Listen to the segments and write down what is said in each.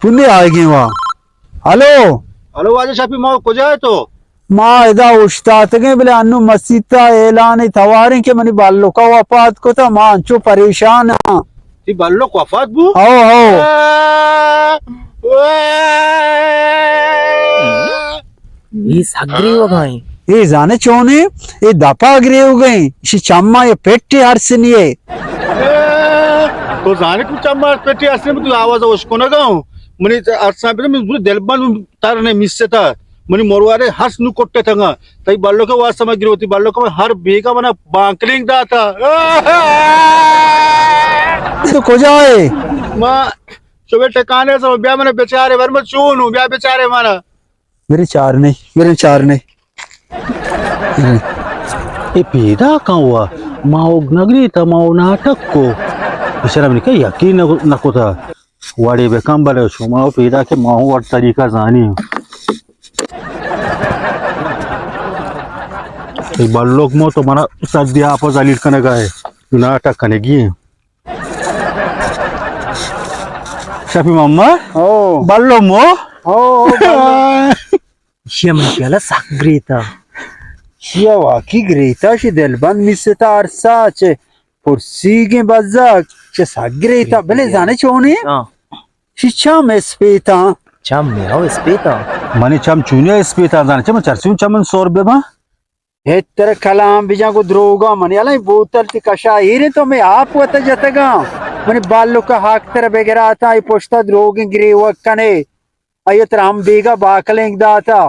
पुण्य आएगी वहाँ। हेलो हेलो वाजे शाफी माँ को जाए तो माँ इदा उस्ताद के बोले अन्नु मस्जिद का ऐलान तवारे के मनी बालों का वफात को था माँ चो परेशान है ती बाल्लो को वफात बू आओ ये सागरी हो गई ये जाने चोने ये दपा गिरे हो गए इसी चम्मा ये पेट्टी हर्षनी है तो जाने कुछ अम्मा पेटी असले में तू आवाज उसको ना गाऊं मनी अर्सा पे मैं पूरे दिलबान तार ने मिस से था मनी मोरवारे हंस नु कोट्टे थंगा तई बाल्लो का वास समझ गिरोती बाल्लो का हर बेगा बना बांकलिंग दा था तो को जाए मां सुबह ठिकाने से ब्याह मैंने बेचारे भर में चून ब्याह बेचारे माना मेरे चार नहीं ये पेदा कहाँ हुआ माओ नगरी था माओ नाटक को बेचारा मैंने क्या यकीन नको था वाड़े बेकम बले छो माओ पेदा के माओ और तरीका जानी एक बार लोग मो तो मना सद्या आपस आलिट करने का है नाटक करने की शाफी मम्मा ओ बाल्लो मो ओ ये मन केला सागरी था शिया वाकी ग्रेता शी दिलबंद मिसता अरसा चे पुरसी बजा चे साग्रेता भले जाने चोने हां शिक्षा में स्पेता चम में आओ स्पेता मने चम चुने इस पे था जाने चम चरसुन चमन 100 रुपए में हे तेरे कलाम बिजा को द्रोगा मन याला बोतल ती कशा हीरे तो मैं आप वत जतगा मने बालों का हाक तेरे बेगरा आता ये पोस्ता द्रोगे गिरे वकने अयो तेरा हम बेगा बाकलेंग दाता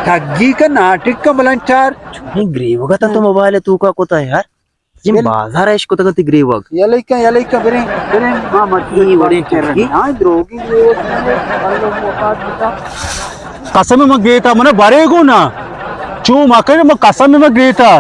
ठगी का नाटक का मलंचार नहीं ग्रेव का तो मोबाइल है तू का कोता है यार ये बाजार है इसको तक ग्रेव यले का बेरे मां मत ये बड़े ठगी हां द्रोगी ये बालों वफात बता कसम में गए था मने बारे को ना चू माकर मैं कसम में गए था